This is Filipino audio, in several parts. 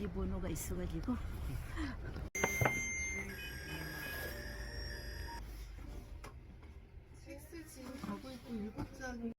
비밀번호가 있어가지고. 섹스지 가고 있고 7장이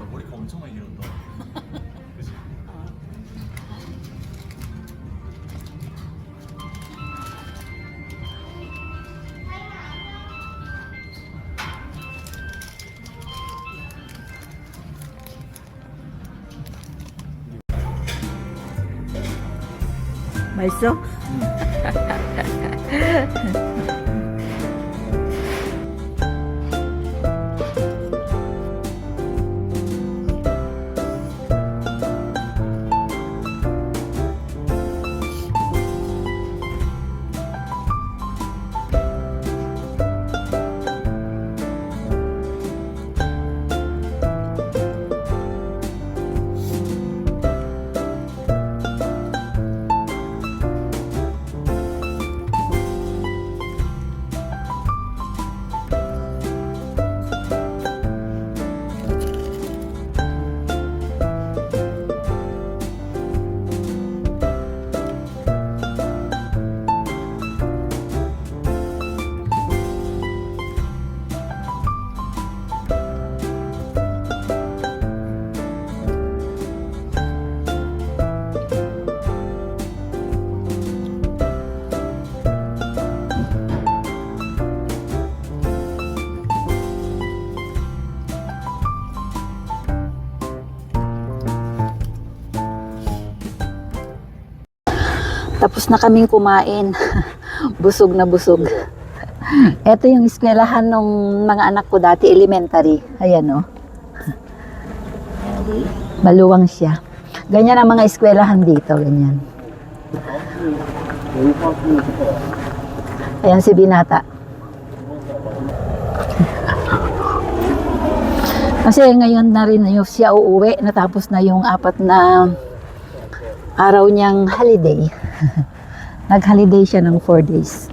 머리가 엄청 많이 길었다. 그치? 맛있어? Tapos na kaming kumain. Busog na busog. Ito yung eskwelahan ng mga anak ko dati, elementary. Ayan o. Maluwang siya. Ganyan ang mga eskwelahan dito. Ganyan. Ayan si Binata. Kasi ngayon na rin yung siya uuwi. Natapos na yung 4 na araw niyang holiday. Nag-holiday siya ng 4 days.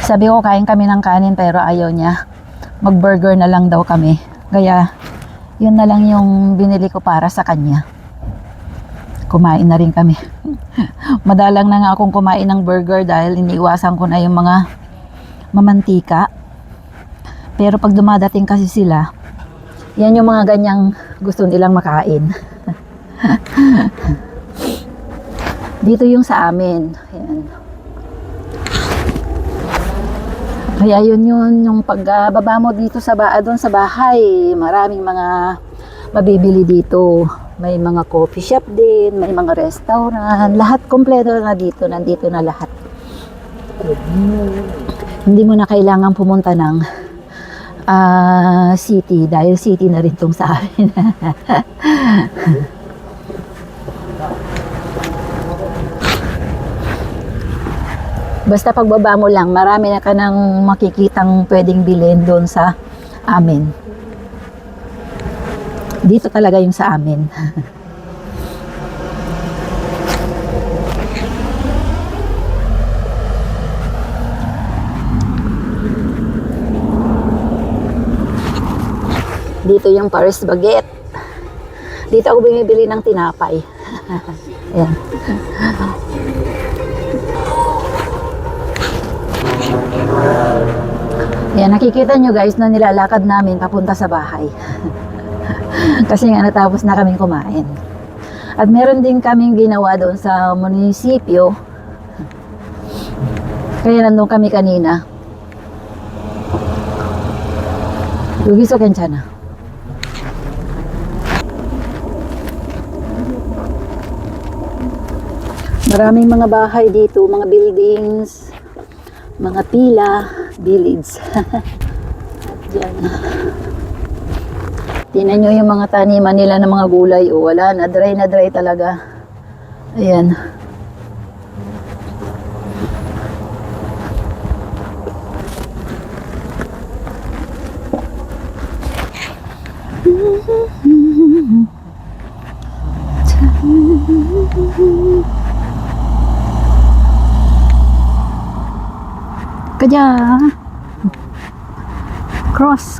Sabi ko kain kami ng kanin pero ayaw niya. Mag-burger na lang daw kami. Kaya yun na lang yung binili ko para sa kanya. Kumain na rin kami. Madalang na nga akong kumain ng burger dahil iniiwasan ko na yung mga mamantika. Pero pag dumadating kasi sila, yan yung mga ganyang gusto nilang makain. Dito yung sa amin. Ayan. Kaya yun yung pagbaba mo dito sa doon sa bahay, maraming mga mabibili dito. May mga coffee shop din, may mga restaurant, lahat kompleto na dito, nandito na lahat. Hindi mo na kailangan pumunta ng city dahil city na rin tong sa amin. Basta pagbaba mo lang, marami na ka nang makikitang pwedeng bilhin doon sa amin. Dito talaga yung sa amin. Dito yung Paris Baguette. Dito ako bumibili ng tinapay. Ayan. Ayan, nakikita nyo guys na nilalakad namin papunta sa bahay. Kasi nga natapos na kaming kumain. At meron din kaming ginawa doon sa munisipyo. Kaya nandun kami kanina. Lugiso kenchana. Maraming mga bahay dito, mga buildings, mga pila, village. Diyan. Tingnan nyo yung mga taniman nila ng mga gulay. O, wala na dry talaga. Ayan. Kaya cross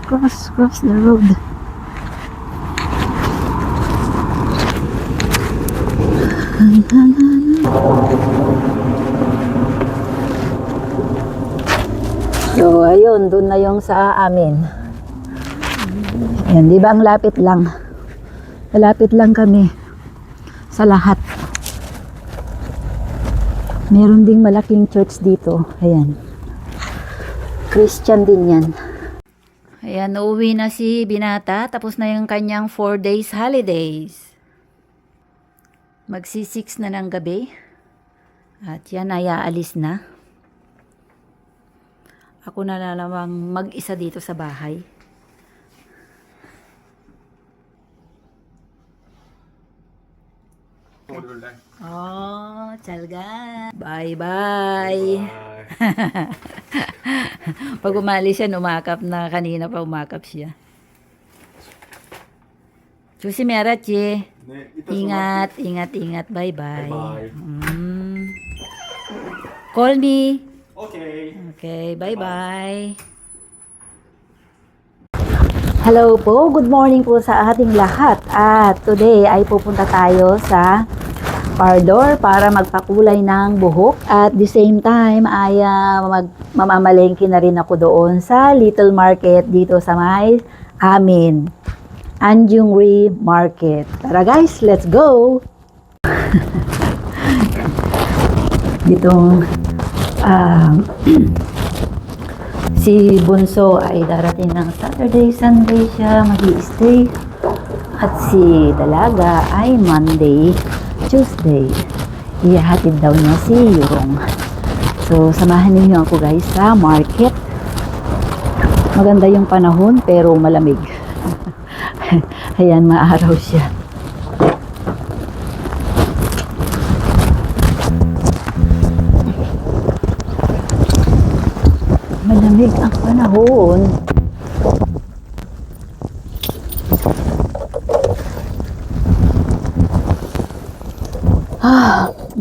the road. So, ayun, doon na yung sa amin. Yan, di ba ang lapit lang? Malapit lang kami sa lahat. Meron ding malaking church dito. Ayan. Christian din yan. Ayan, uuwi na si Binata. Tapos na yung kanyang 4 days holidays. Magsi-6 na ng gabi. At yan ay aalis na. Ako na lamang mag-isa dito sa bahay. 월요일날. Oh, talaga. Bye-bye. Pag umalis siya, umakap na. Kanina pa umakap siya. 조심해라, 지. 네, 이따 Ingat, ingat. Bye-bye. Bye-bye. Call me. 오케이. Okay, bye-bye. Hello po, good morning po sa ating lahat. At today ay pupunta tayo sa Pardor para magpakulay ng buhok. At the same time ay mamamalengke na rin ako doon sa Little Market dito sa may amin. Anjungri Market. Tara guys, let's go! Ditong si Bunso ay darating ng Saturday, Sunday siya mag-i-stay. At si Dalaga ay Monday, Tuesday. Ihahatid daw niya si Yurong. So, samahan niyo ako guys sa market. Maganda yung panahon pero malamig. Ayan, maaraw siya. Malamig ang panahon.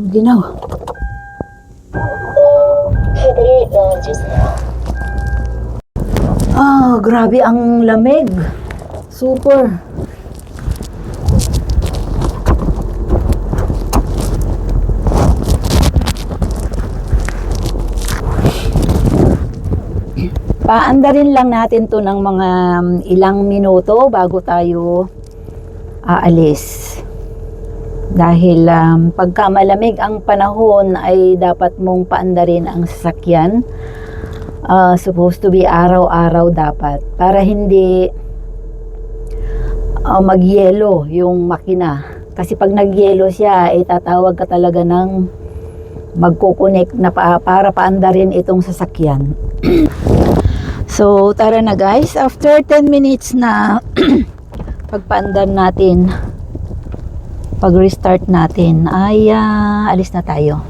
Ginaw. Grabe ang lamig. Super. Paandarin lang natin to ng mga ilang minuto bago tayo aalis. Dahil pagka malamig ang panahon ay dapat mong paandarin ang sasakyan. Supposed to be araw-araw dapat para hindi magyelo yung makina. Kasi pag nagyelo siya, tatawag ka talaga ng magkukunik na para paandarin itong sasakyan. So, tara na guys. After 10 minutes na pagpaandar natin, pag-restart natin, ay alis na tayo.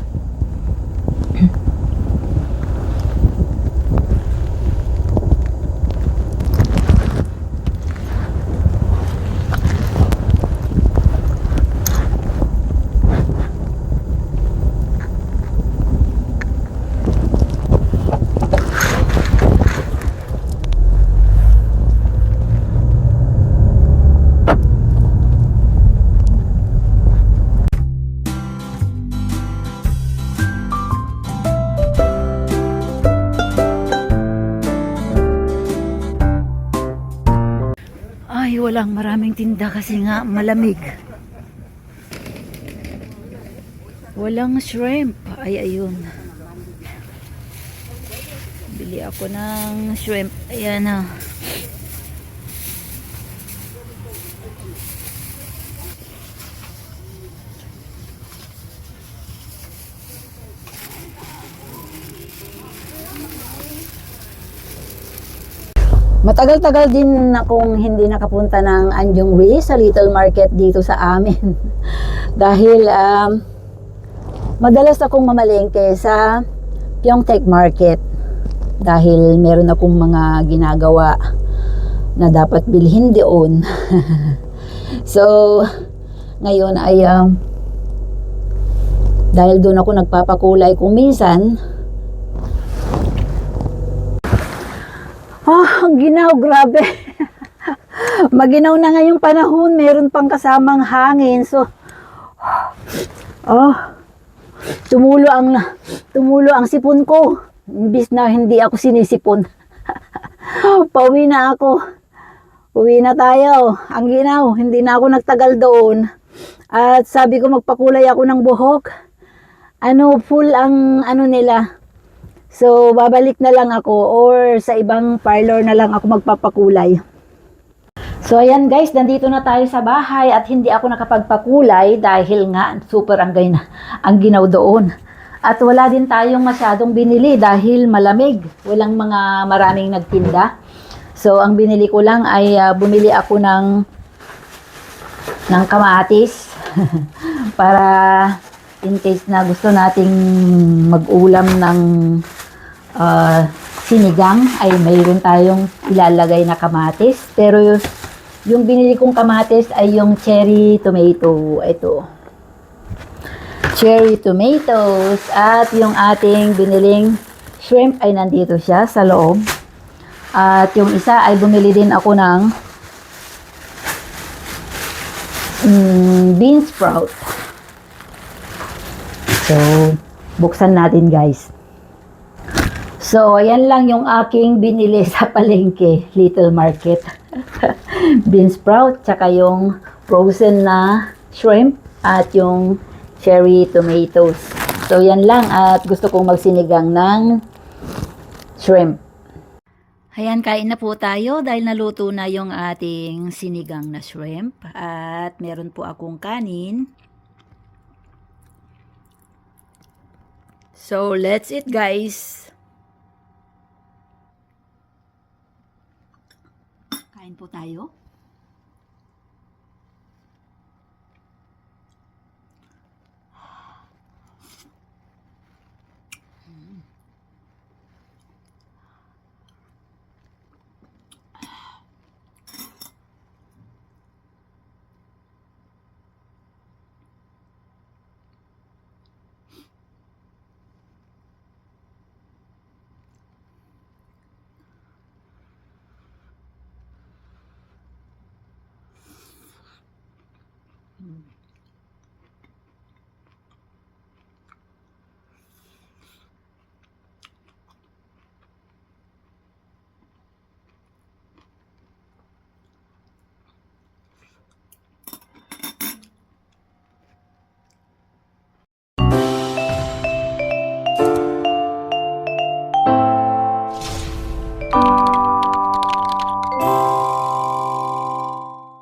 Ay, walang maraming tinda kasi nga malamig. Walang shrimp. Ay, ayun. Bili ako ng shrimp. Ayan na. Matagal-tagal din akong hindi nakapunta ng Anjungri sa Little Market dito sa amin. Dahil madalas akong mamalengke sa Pyeongtaek Market. Dahil meron akong mga ginagawa na dapat bilhin doon. So, ngayon ay dahil doon ako nagpapakulay kung minsan. Ang ginaw, grabe. Maginaw na ngayong panahon, meron pang kasamang hangin. So, tumulo ang sipon ko. Imbis na hindi ako sinisipon. Pauwi na ako. Uwi na tayo. Ang ginaw, hindi na ako nagtagal doon. At sabi ko magpakulay ako ng buhok. Full ang nila. So, babalik na lang ako or sa ibang parlor na lang ako magpapakulay. So, ayan guys, nandito na tayo sa bahay at hindi ako nakapagpakulay dahil nga super ang ginaw doon. At wala din tayong masyadong binili dahil malamig. Walang maraming nagtinda. So, ang binili ko lang ay bumili ako ng kamatis para in case na gusto nating mag-ulam ng sinigang ay mayroon tayong ilalagay na kamatis. Pero yung binili kong kamatis ay yung cherry tomato. Ito. Cherry tomatoes. At yung ating biniling shrimp ay nandito siya sa loob. At yung isa ay bumili din ako ng bean sprout. So, buksan natin guys. So, ayan lang yung aking binili sa palengke, Little Market. Bean sprout, tsaka yung frozen na shrimp at yung cherry tomatoes. So, yan lang at gusto kong magsinigang ng shrimp. Ayan, kain na po tayo dahil naluto na yung ating sinigang na shrimp. At meron po akong kanin. So, let's eat guys. Kain po tayo. Mm.